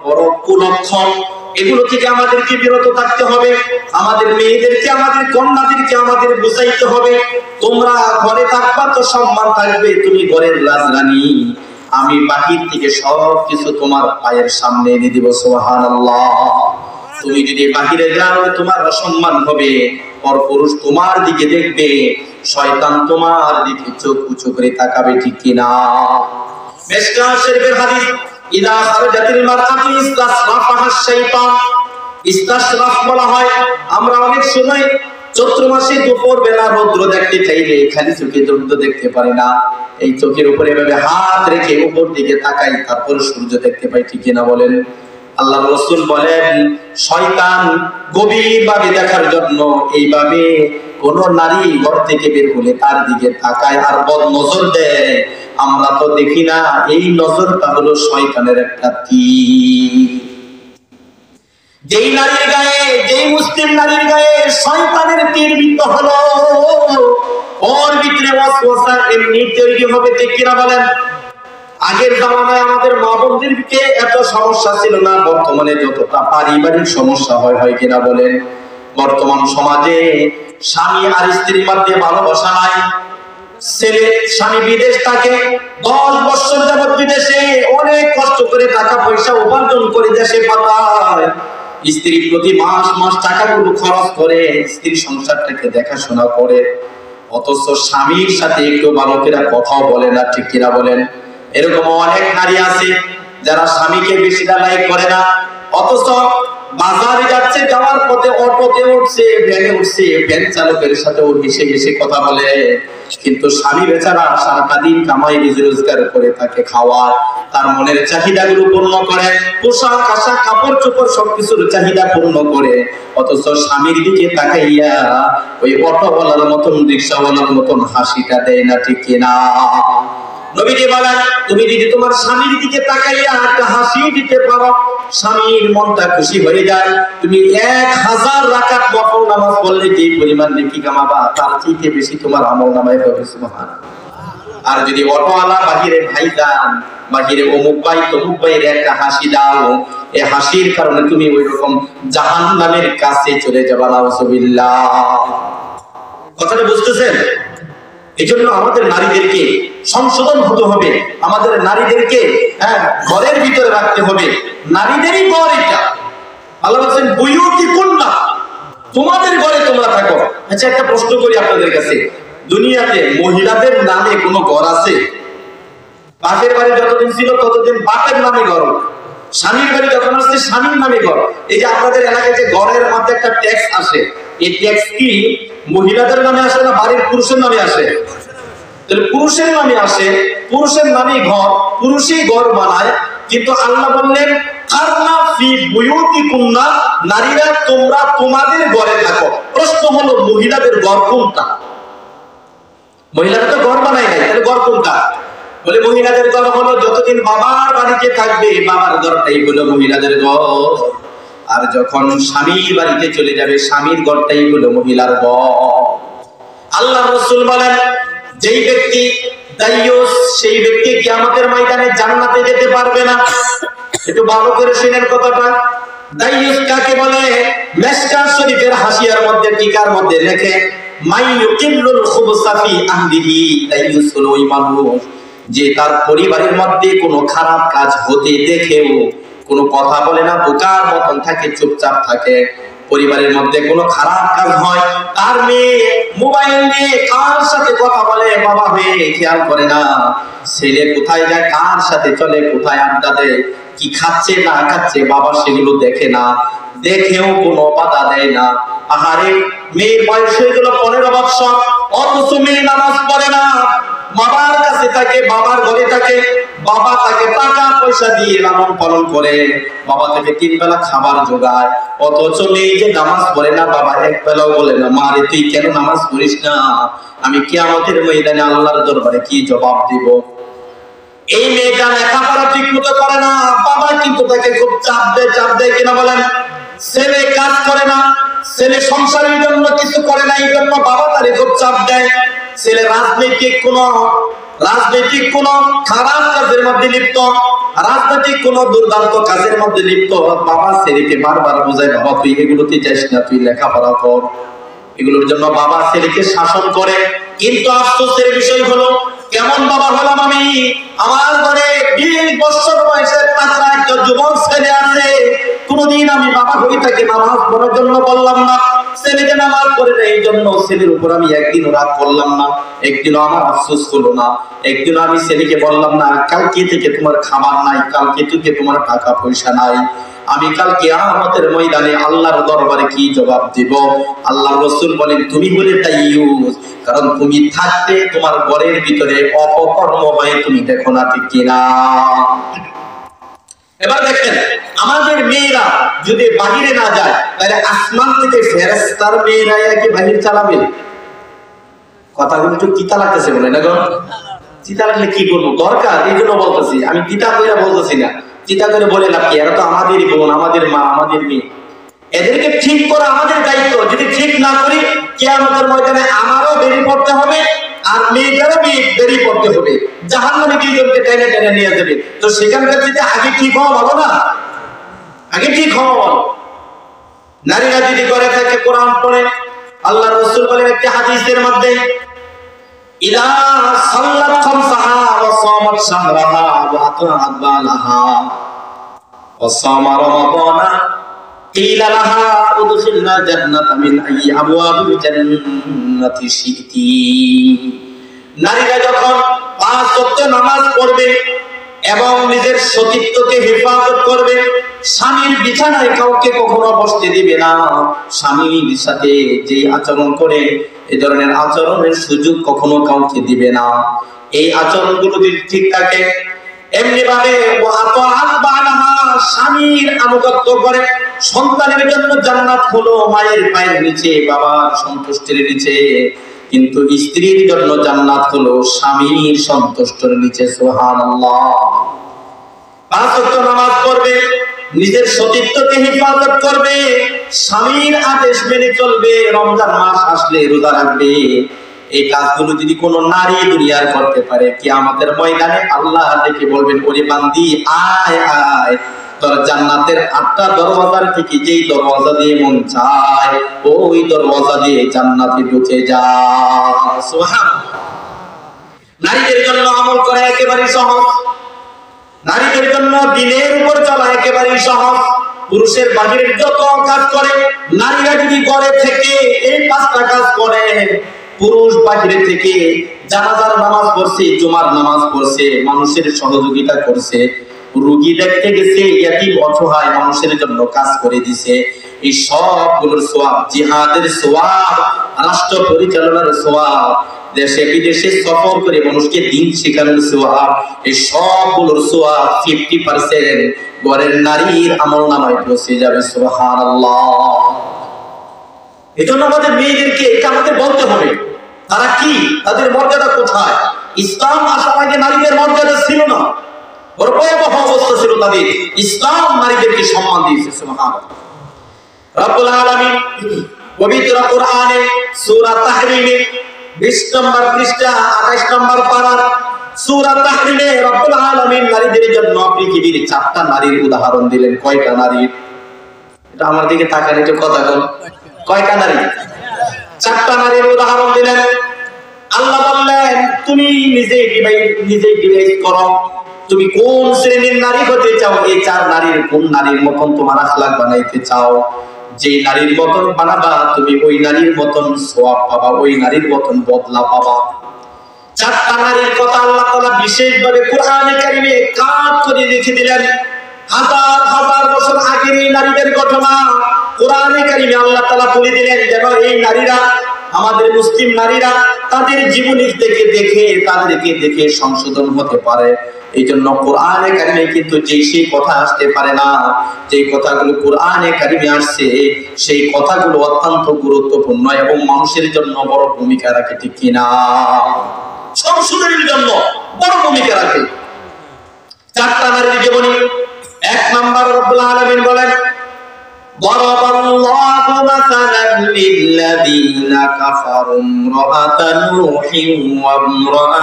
বড় কুলক্ষণ। এগুলো থেকে আমাদেরকে বিরত থাকতে হবে। আমাদের মেয়েদেরকে, আমাদের কন্যাদেরকে আমাদের বুঝাইতে হবে, তোমরা ঘরে থাকবা তো সম্মান থাকবে, তুমি ঘরের রাজরানী, আমি বাহির থেকে সবকিছু তোমার পায়ের সামনে এনে দিব। সুবহানাল্লাহ। তুমি যদি বাহিরে যাও তোমার অসম্মান হবে, পরপুরুষ তোমার দিকে দেখবে, শয়তান তোমার দিকে চোখ উঁচু করে তাকাবে, ঠিক কিনা? মিশকাত শরীফের হাদিস, ইদা খারাজাতিল মারআতু ইসতাশরাফাহা শাইতান। ইসতাশরাফ বলা হয়, আমরা অনেক সময় চৈত্র মাসে দুপুর বেলা রৌদ্র দেখতে চাইলে খালি চোখে রৌদ্র দেখতে পারি না, এই চোখের উপরে এভাবে হাত রেখে উপর দিকে তাকাই, তারপর সূর্য দেখতে পাই, ঠিক কিনা বলেন? আল্লাহ রাসূল বলেন, শয়তান গভীরভাবে দেখার জন্য এইভাবে কোন নারী ঘর থেকে বের হলে তার দিকে তাকায় আর বদ নজর দেয়। আমরা তো দেখি না, এই নজরটা হলো শয়তানের একটা তীর। যেই নারীর গায়ে, যেই মুসলিম নারীর গায়ে শয়তানের তীর বিদ্ধ হলো, ওর ভিতরে ওয়াসওয়াসা এমনি তৈরি হবে, ঠিক কিনা বলেন? আগের জামানায় আমাদের মা বোনদেরকে এত সমস্যা ছিল না, বর্তমানে যতটা পারিবারিক সমস্যা হয় কিনা বলেন? বর্তমান সমাজে স্বামী আর স্ত্রীর মধ্যে ভালোবাসা নাই। ছেলে স্বামী বিদেশ থাকে, 10 বছর যাবত বিদেশে অনেক কষ্ট করে টাকা পয়সা উপার্জন করে দেশে পাঠায়, স্ত্রীর প্রতি মাস মাস টাকাগুলো খরচ করে স্ত্রীর সংসারটাকে দেখাশোনা করে, অথচ স্বামীর সাথে একটু ভালো করে কথাও বলে না, ঠিক কিনা বলেন? এরকম অনেক নারী আছে যারা স্বামীকে বেশি লাইক করে না, অথচ বাজারে যাচ্ছে, যাওয়ার পথে অটোতে উঠছে, ভ্যানে উঠছে, ভ্যান চালকের সাথে হেসে হেসে কথা বলে, কিন্তু স্বামী বেচারা সারাটা দিন কামাই রুজি রোজগার করে তাকে খাওয়ায়, তার মনের চাহিদাগুলো পূর্ণ করে, পোশাক আশাক কাপড় চোপড় সবকিছুর চাহিদা পূর্ণ করে, অথচ স্বামীর দিকে তাকাইয়া ওই অটোওয়ালার মতন, রিক্সাওয়ালার মতন হাসিটা দেয় না, ঠিক কিনা? নবীজি বলেন, তুমি যদি তোমার স্বামীর দিকে তাকাইয়া একটা হাসি দিতে পারো, স্বামীর মনটা খুশি হয়ে যায়, তুমি 1000 রাকাত নফল নামাজ পড়লে যে পরিমাণ নেকি কামাবা, তার চেয়ে বেশি তোমার আমল নামায় হবে। সুবহানাল্লাহ। আর যদি অটোওয়ালা বাহিরে ভাইজান, বাহিরে অমুক ভাই তমুক ভাইয়ের একটা হাসি দাও, এই হাসির কারণে তুমি ওই রকম জাহান্নামের কাছে চলে যাবা। নাউজুবিল্লাহ। কথাটা বুঝতেছেন? এজন্য আমাদের নারীদেরকে সংশোধন হতে হবে, আমাদের নারীদেরকে ঘরের ভিতরে রাখতে হবে। নারীদেরই ঘর এটা। আল্লাহ বলেন, বুয়ুতিকুন্না, তোমাদের ঘরে তোমরা থাকো। আচ্ছা, একটা প্রশ্ন করি আপনাদের কাছে, দুনিয়াতে মহিলাদের নামে কোনো ঘর আছে? বাপের বাড়ি যতদিন ছিল ততদিন বাপের নামে ঘর, স্বামীর বাড়ি যখন আসছে স্বামীর নামে ঘর। এই যে আপনাদের এলাকায় যে ঘরের মধ্যে একটা ট্যাক্স আসে, এই ট্যাক্স কি মহিলাদের নামে আসে না বাড়ির পুরুষের নামে আসে? তাহলে পুরুষের নামে আসে, পুরুষের নামে ঘর, পুরুষই ঘর বানায়। কিন্তু আল্লাহ বললেন, কারনা ফি বুয়ুতিকুন্না, নারীরা তোমরা তোমাদের ঘরে থাকো। প্রশ্ন হলো, মহিলাদের ঘর কোনটা? মহিলারা তো ঘর বানায় নাই, তাহলে ঘর কোনটা? বলে মহিলাদের ঘর হলো যতদিন বাবার বাড়িতে থাকবে, বাবার ঘরটাই হলো মহিলাদের ঘর। আর যখন স্বামীর বাড়িতে চলে যাবে, স্বামীর ঘরটাই হলো মহিলার ঘর। আল্লাহ রাসূল বলেন, যেই ব্যক্তি দায়ুস, সেই ব্যক্তি কিয়ামতের ময়দানে জান্নাতে যেতে পারবে না। একটু ভালো করে শুনেন কথাটা। দায়ুস কাকে বলে? মিশকাত শরীফের হাসিয়ার মধ্যে, টিকার মধ্যে লেখে, মাইয়ুকিল্লুল খুবসা ফি আহলিহি। দায়ুস হলো ওই মানুষ যে তার পরিবারের মধ্যে কোনো খারাপ কাজ হতে দেখেও কোনো কথা বলে না, বোকার মতন থাকে, চুপচাপ থাকে। পরিবারের মধ্যে কোনো খারাপ কাজ হয়, তার মেয়ে মোবাইল নিয়ে কার সাথে কথা বলে, বাবা মেয়ে খেয়াল করে না। ছেলে কোথায় যায়, কার সাথে চলে, কোথায় আড্ডা দেয়, কি খাচ্ছে না খাচ্ছে, বাবা সেগুলো দেখে না, দেখেও কোনো বাধা দেয় না। আহারে, মেয়ের বয়স হয়ে গেল 15 বছর, অথচ মেয়ে নামাজ পড়ে না, বাবার কাছে থাকে, বাবার ঘরে থাকে, বাবা তাকে টাকা পয়সা দিয়ে লালন পালন করে, বাবা তাকে 3 বেলা খাবার জোগায়, অথচ মেয়ে যে নামাজ পড়ে না, বাবা এক বেলাও বলে না, মা রে তুই কেন নামাজ পড়িস না, আমি কিয়ামতের ময়দানে আল্লাহর দরবারে কি জবাব দিব। এই মেয়েটা লেখাপড়া ঠিক মতো করে না, বাবা কিন্তু তাকে খুব চাপ দেয় কিনা বলেন? ছেলে কাজ করে না, ছেলে সংসারের জন্য কিছু করে না, এই জন্য বাবা তারে খুব চাপ দেয়। ছেলে রাজনৈতিক কোন রাজনৈতিক কোন খারাপ কাজের মধ্যে লিপ্ত, রাজনৈতিক কোন দুর্দান্ত কাজের মধ্যে লিপ্ত, বাবা ছেলেকে বারবার বোঝায়, বাবা তুই এগুলোতে যাস না, তুই লেখাপড়া কর। এগুলোর জন্য বাবা ছেলেকে শাসন করে। কিন্তু আফসোসের বিষয় হলো, কেমন বাবা হলাম আমি, আমার ঘরে 20 বছর বয়সের পাতলা একটা যুবক ছেলে আছে, কোনদিন আমি বাবা হয়ে তাকে নামাজ পড়ার জন্য বললাম না, ছেলেকে নামাজ পড়ে না, এই জন্য ছেলের উপর আমি একদিনও রাগ করলাম না, একদিনও আমার আফসোস হলো না, একদিনও আমি ছেলেকে বললাম না কালকে থেকে তোমার খাবার নাই, কালকে থেকে তোমার টাকা পয়সা নাই, আমি কাল কিয়ামতের ময়দানে আল্লাহর দরবারে কি জবাব দিব। আল্লাহর রাসূল বলেন তুমি বলে তাইয়ুস, কারণ তুমি থাকতে তোমার ঘরের ভিতরে অপকর্ম হয়, তুমি দেখো না ঠিক কিনা। এবার দেখেন, আমাদের মেয়েরা যদি বাহিরে না যায়, তাহলে আসমান থেকে ফেরেশতার মেয়েরা কি বাহির চালাবে? কথাগুলো একটু তিতা লাগতেছে বলে না গো? তিতা লাগলে কি করবো, দরকার এই জন্য বলতেছি, আমি তিতা করে বলতেছি না, চিন্তা করে বলে লাভ কি, এরা তো আমাদেরই বোন, আমাদের মা, আমাদের মেয়ে, এদেরকে ঠিক করা আমাদের দায়িত্ব। যদি ঠিক না করি, কিয়ামতের ময়দানে আমারও বেরিয়ে পড়তে হবে, আর মেয়েটারও বেরিয়ে পড়তে হবে, জাহান্নামে দুইজনকে টেনে টেনে নিয়ে যাবে। তো সেখানকার যদি আগে ঠিক হওয়া ভালো না, আগে ঠিক হওয়া ভালো। নারীরা যদি করে থাকে কোরআন পড়ে, আল্লাহ রাসূল বলেন একটি হাদিসের মধ্যে, ইদা সাল্লাত খামসাহা ওয়া সামাত শাহরাহা ওয়া আতাআত বালাহা ওয়া সামা রমাদানা কিলা লাহা উদখিলনা জান্নাতা মিন আইয়ি আবওয়াবিল জান্নাতি শিতি। নারীরা যখন 5 ওয়াক্ত নামাজ পড়বে এবং নিজের সতীত্বকে হেফাজত করবে, স্বামীর বিছানায় কাউকে কখনো বসতে দিবে না, স্বামীর সাথে যে আচরণ করে এই ধরনের আচরণের সুযোগ কখনো কাউকে দিবে না। এই আচরণগুলো যদি ঠিক থাকে, এমনি ভাবে স্বামীর আনুগত্য করে, সন্তানের জন্য জান্নাত হলো মায়ের পায়ের নিচে, বাবার সন্তুষ্টির নিচে, কিন্তু স্ত্রীর জন্য জান্নাত হলো স্বামীর সন্তুষ্টির নিচে। সুবহানাল্লাহ। 5 ওয়াক্ত নামাজ পড়বে, নিজের সতীত্বকে হেফাজত করবে, স্বামীর আদেশ মেনে চলবে, রমজান মাস আসলে রোজা রাখবে। এই কাজগুলো যদি কোনো নারী দুনিয়ার করতে পারে, কিয়ামতের ময়দানে আল্লাহ ডেকে বলবেন, ওরে বান্দি আয় আয়, তোর জান্নাতের 8টা দরওয়াজার থেকে যেই দরওয়াজা দিয়ে মন চায় ওই দরওয়াজা দিয়ে জান্নাতে ঢুকে যা। সুবহানাল্লাহ। নারীদের জন্য আমল করা একেবারে সহজ, নারীদের জন্য দিনের উপর চলা একেবারে সহজ। পুরুষের বাহিরের যত কাজ করে, নারীরা যদি ঘরে থেকে এই 5টা কাজ করে, পুরুষ বাহিরে থেকে জানাজার নামাজ পড়ছে, জুমার নামাজ পড়ছে, মানুষের সহযোগিতা করছে, রোগী দেখতে গেছে, ইয়াতীম অসহায় মানুষের জন্য কাজ করে দিছে, এই সবগুলোর সওয়াব, জিহাদের সওয়াব, রাষ্ট্র পরিচালনার সওয়াব, দেশে বিদেশে সফর করে মানুষকে দিন শেখানোর সওয়াব, এই সবগুলোর সওয়াব 50% ঘরের নারীর আমলনামায় পৌঁছে যাবে। সুবহানাল্লাহ। এজন্য আমাদের মেয়েদেরকে এটা আমাদের বলতে হবে, তারা কি, তাদের মর্যাদা কোথায়। ইসলাম আসার আগে নারীদের মর্যাদা ছিল না, বড় ভয়াবহ অবস্থা ছিল তাদের। ইসলাম নারীদেরকে সম্মান দিয়েছে। সুবহানাল্লাহ। রব্বুল আলামিন পবিত্র কোরআনে সূরা তাহরিমে 20 নম্বর পৃষ্ঠা 28 নম্বর পারা সূরা তাহরিমে রব্বুল আলামিন নারীদের জন্য পৃথিবীর 4টা নারীর উদাহরণ দিলেন। কয়টা নারী? এটা আমার দিকে তাকান, একটু কথা বল, কয়টা নারী? 4টা নারীর উদাহরণ দিলেন। আল্লাহ বললেন তুমি নিজে ডিভাইড করো, তুমি কোন শ্রেণীর নারী হতে চাও, এই 4 নারীর কোন নারীর মতন তোমার আখলাক বানাইতে চাও, যে নারীর মতন বানাবা তুমি ওই নারীর মতন সওয়াব পাবা, ওই নারীর মতন বদলা পাবা। 4টা নারীর কথা আল্লাহ তাআলা বিশেষভাবে কোরআনে কারিমে কাট করে লিখে দিলেন। হাজার হাজার বছর আগের এই নারীদের ঘটনা কোরআনে কারিমে আল্লাহ তাআলা বলে দিলেন, যেন এই নারীরা, আমাদের মুসলিম নারীরা তাদের জীবনী থেকে দেখে, তাদেরকে দেখে সংশোধন হতে পারে। এই জন্য কোরআনে কারিমে কিন্তু সেই কথা আসতে পারে না, যে কথাগুলো কোরআনে কারিমে আসছে সেই কথাগুলো অত্যন্ত গুরুত্বপূর্ণ এবং মানুষের জন্য বড় ভূমিকা রাখে, ঠিক কিনা? সংশোধনের জন্য বড় ভূমিকা রাখে। 4টা নারীর জীবনী। 1 নম্বর রব্বুল আলামিন বলেন, ضرب الله مثلا للذين كفروا امرأة نوح وامرأة